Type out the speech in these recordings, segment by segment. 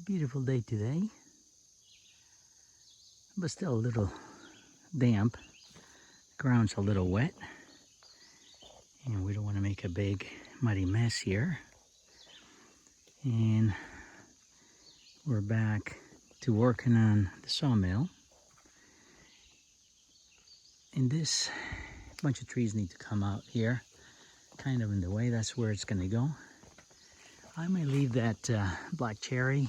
Beautiful day today, but still a little damp. The ground's a little wet, and we don't want to make a big muddy mess here. And we're back to working on the sawmill. And this bunch of trees need to come out here, kind of in the way. That's where it's going to go. I may leave that black cherry,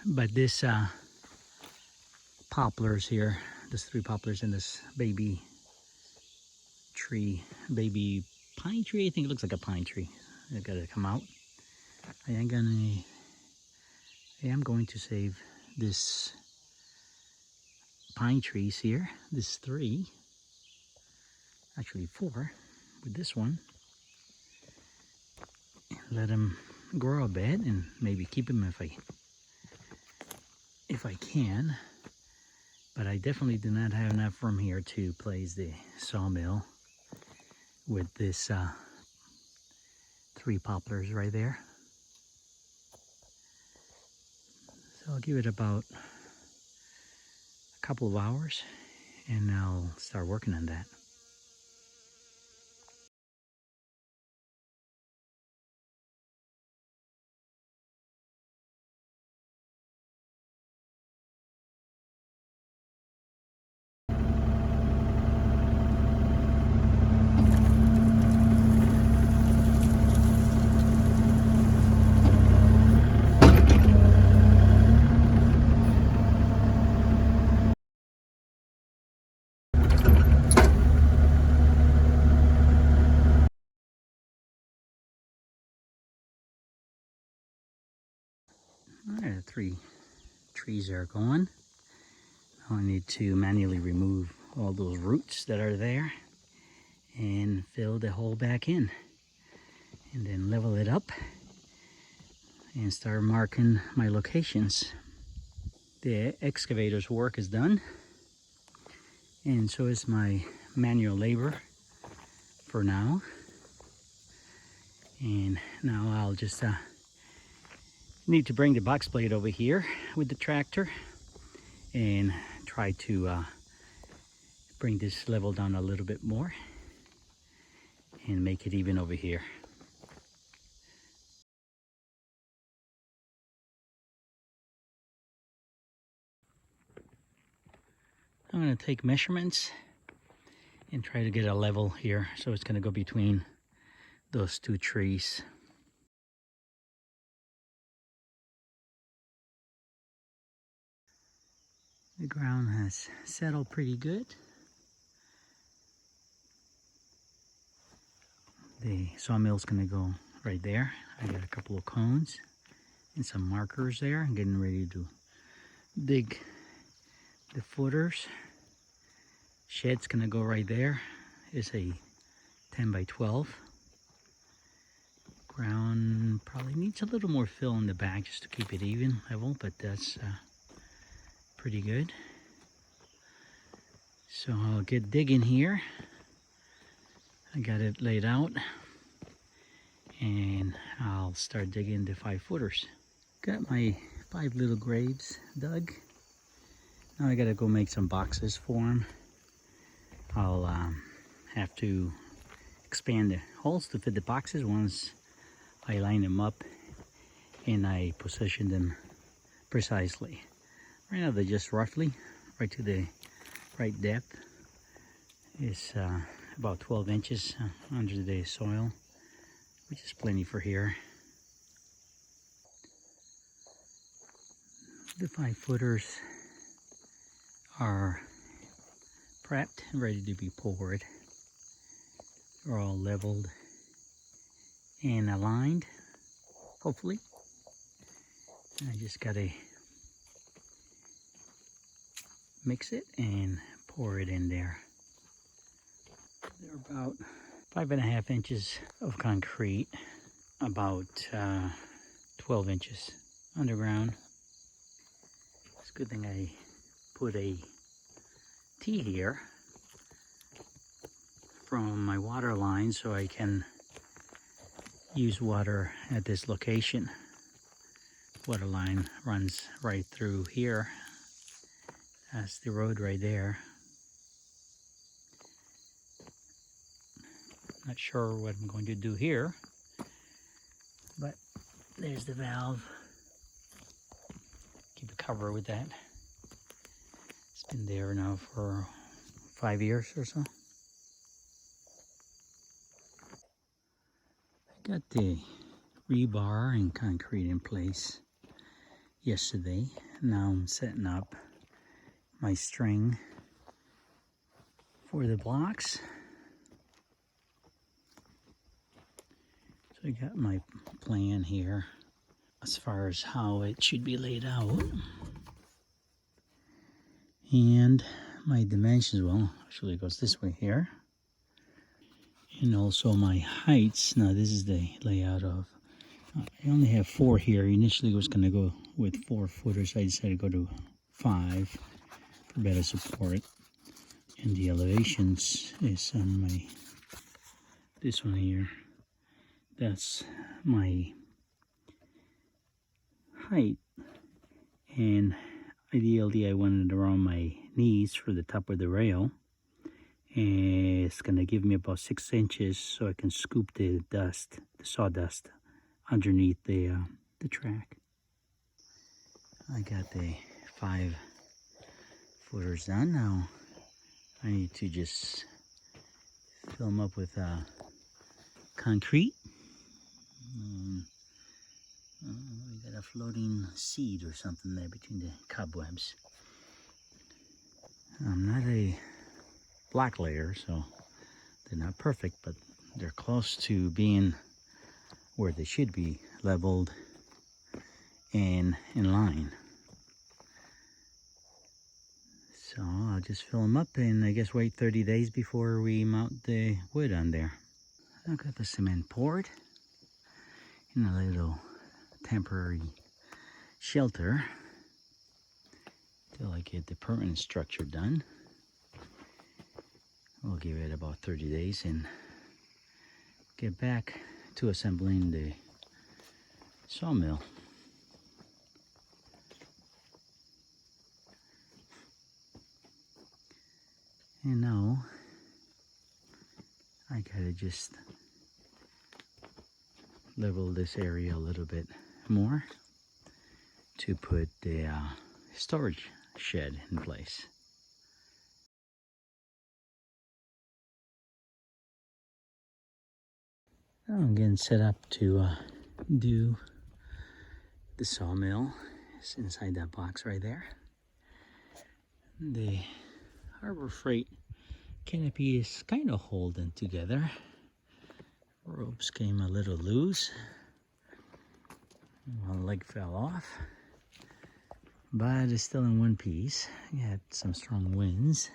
but this poplars here, there's 3 poplars in this baby tree, baby pine tree. I think it looks like a pine tree. They gotta come out. I am going to save this pine trees here. This 3, actually 4, with this one. Let them grow a bit and maybe keep them if I can. But I definitely do not have enough room here to place the sawmill with this 3 poplars right there. So I'll give it about a couple of hours and I'll start working on that. Alright, the 3 trees are gone. Now I need to manually remove all those roots that are there and fill the hole back in, and then level it up and start marking my locations. The excavator's work is done, and so is my manual labor for now. And now I'll just need to bring the box blade over here with the tractor and try to bring this level down a little bit more and make it even over here. I'm going to take measurements and try to get a level here, so it's going to go between those 2 trees. The ground has settled pretty good. The sawmill's going to go right there. I got a couple of cones and some markers there. I'm getting ready to dig the footers. Shed's going to go right there. It's a 10 by 12. Ground probably needs a little more fill in the back just to keep it even level, but that's pretty good. So I'll get digging here. I got it laid out and I'll start digging the 5 footers. Got my 5 little graves dug. Now I gotta go make some boxes for them. I'll have to expand the holes to fit the boxes once I line them up and I position them precisely. Right now they're just roughly right to the right depth. Is about 12 inches under the soil, which is plenty for here. The 5 footers are prepped and ready to be poured. They're all leveled and aligned, hopefully. I just gotta mix it and pour it in there. They're about 5.5 inches of concrete, about 12 inches underground. It's a good thing I put a T here from my water line so I can use water at this location. water line runs right through here. That's the road right there. Not sure what I'm going to do here, but there's the valve. Keep it covered with that. It's been there now for 5 years or so. I got the rebar and concrete in place yesterday. Now I'm setting up my string for the blocks. So I got my plan here as far as how it should be laid out. And my dimensions, well, actually it goes this way here. And also my heights. Now this is the layout of, I only have 4 here. Initially I was going to go with 4 footers. I decided to go to 5 for better support. And the elevations is on my, this one here. That's my height. And ideally I wanted it around my knees for the top of the rail. And it's going to give me about 6 inches so I can scoop the dust, the sawdust, underneath the track. I got the 5 footers done. Now I need to just fill them up with concrete. I got a floating seed or something there between the cobwebs. I'm not a block layer, so they're not perfect, but they're close to being where they should be, leveled and in line. So I'll just fill them up and I guess wait 30 days before we mount the wood on there. I've got the cement poured in a little temporary shelter till I get the permanent structure done. We'll give it about 30 days and get back to assembling the sawmill. And now I gotta just level this area a little bit more to put the storage shed in place. I'm getting set up to do the sawmill. It's inside that box right there. The Harbor Freight canopy is kind of holding together. Ropes came a little loose. One leg fell off, but it's still in one piece. I had some strong winds,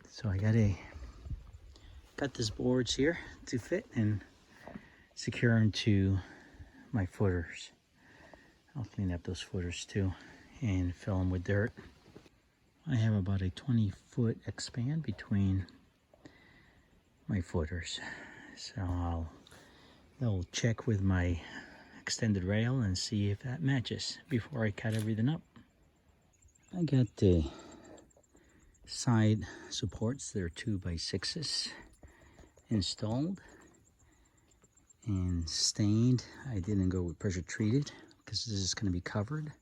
so I gotta cut these boards here to fit and secure into my footers. I'll clean up those footers too and fill them with dirt. I have about a 20-foot expand between my footers, so I'll check with my extended rail and see if that matches before I cut everything up. I got the side supports, they're 2x6s installed and stained. I didn't go with pressure treated because this is going to be covered,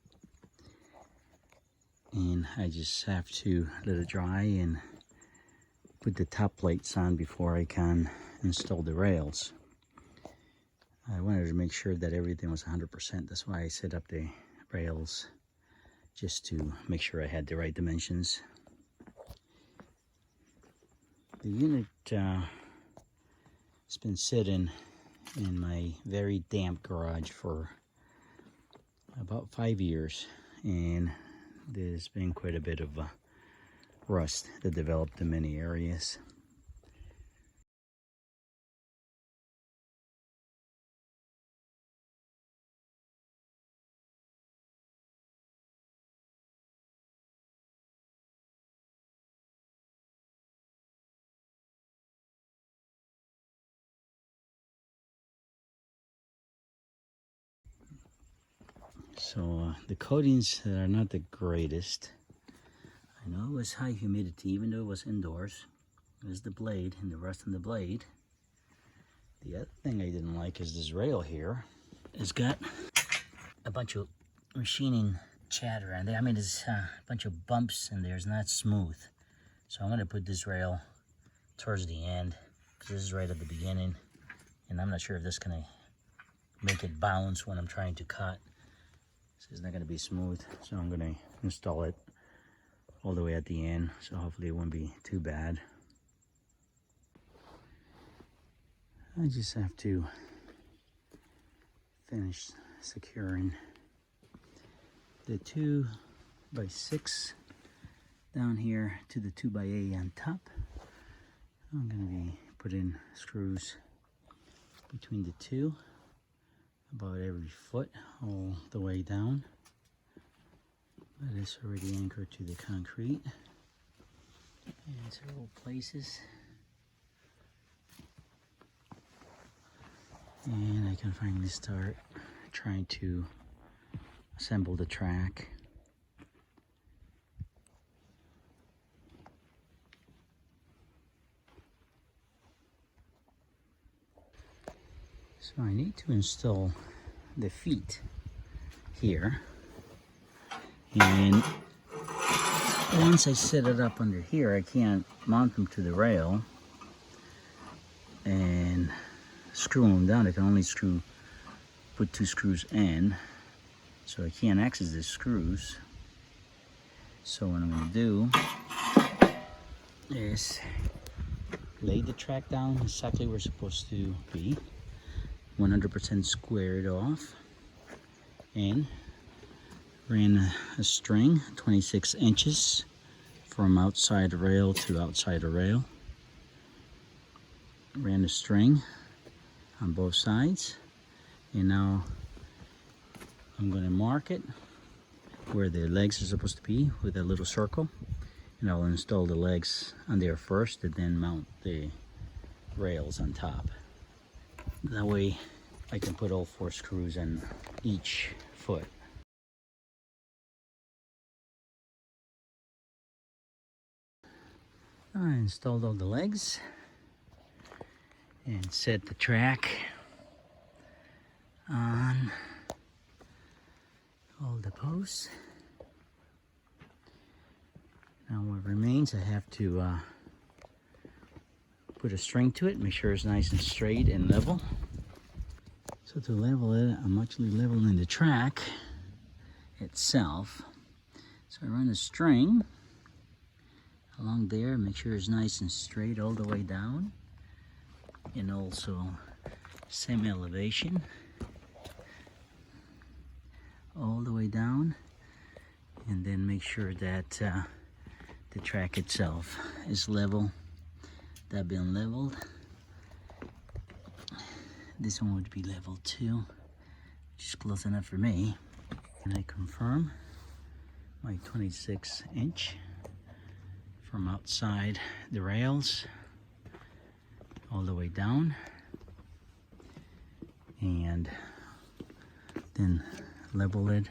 and I just have to let it dry and put the top plates on before I can install the rails. I wanted to make sure that everything was 100%. That's why I set up the rails, just to make sure I had the right dimensions. The unit has been sitting in my very damp garage for about 5 years, and there's been quite a bit of rust that developed in many areas. So the coatings are not the greatest. I know it was high humidity, even though it was indoors. There's the blade and the rust on the blade. The other thing I didn't like is this rail here. It's got a bunch of machining chatter on there. I mean, there's a bunch of bumps in there. It's not smooth. So I'm gonna put this rail towards the end, because this is right at the beginning. And I'm not sure if this is gonna make it bounce when I'm trying to cut. So it's not gonna be smooth. So I'm gonna install it all the way at the end. So hopefully it won't be too bad. I just have to finish securing the 2x6 down here to the 2x8 on top. I'm going to be putting screws between the two about every foot all the way down. But it's already anchored to the concrete in several places. And I can finally start trying to assemble the track. So I need to install the feet here, and once I set it up under here, I can't mount them to the rail and screw them down. I can only put 2 screws in, so I can't access the screws. So what I'm going to do is lay the track down exactly where it's supposed to be, 100% squared off, and ran a string 26 inches from outside rail to outside rail. Ran the string on both sides, and now I'm going to mark it where the legs are supposed to be with a little circle, and I'll install the legs on there first and then mount the rails on top. That way I can put all 4 screws in each foot. I installed all the legs and set the track on all the posts. Now what remains, I have to put a string to it, make sure it's nice and straight and level. So to level it, I'm actually leveling the track itself. So I run a string along there, make sure it's nice and straight all the way down, and also same elevation all the way down, and then make sure that the track itself is level. That being leveled, this one would be level too, which is close enough for me. And I confirm my 26 inch from outside the rails all the way down, and then level it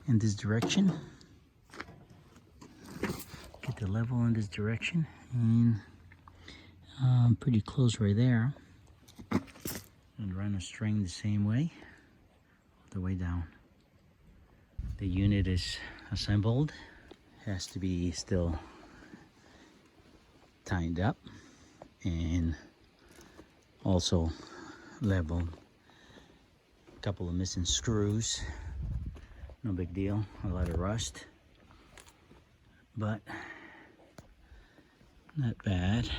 in this direction. Get the level in this direction, and pretty close right there. And run a string the same way all the way down. The unit is assembled, has to be still tightened up and also leveled. A couple of missing screws, no big deal, a lot of rust, but not bad.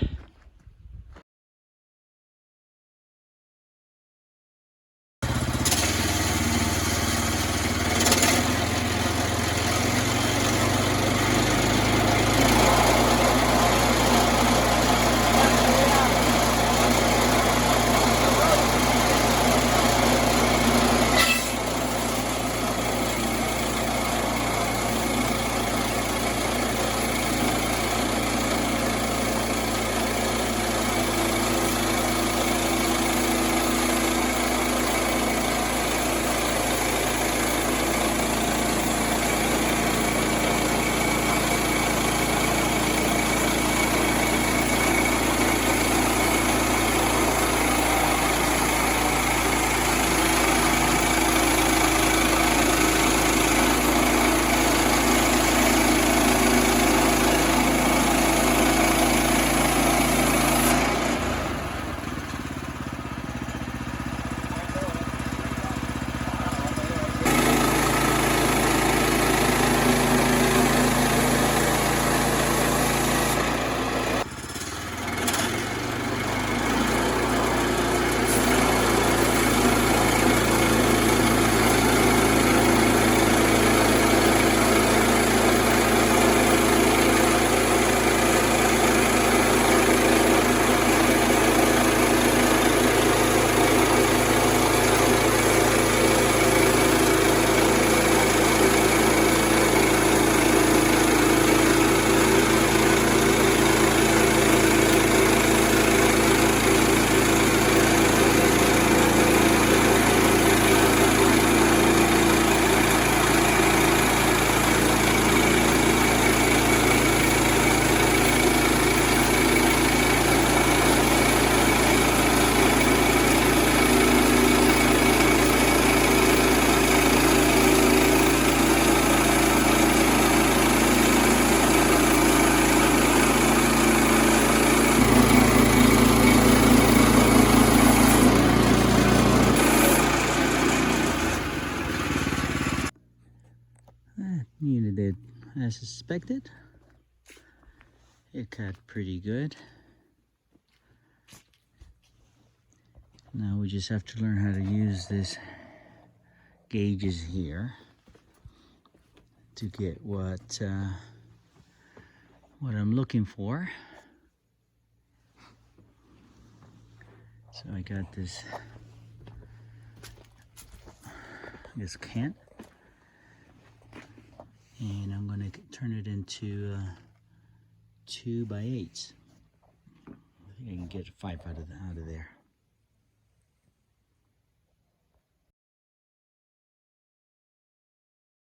as suspected. It cut pretty good. Now we just have to learn how to use this gauges here to get what I'm looking for. So I got this cant, and I'm going to turn it into 2 by 8s. I think I can get 5 out of there.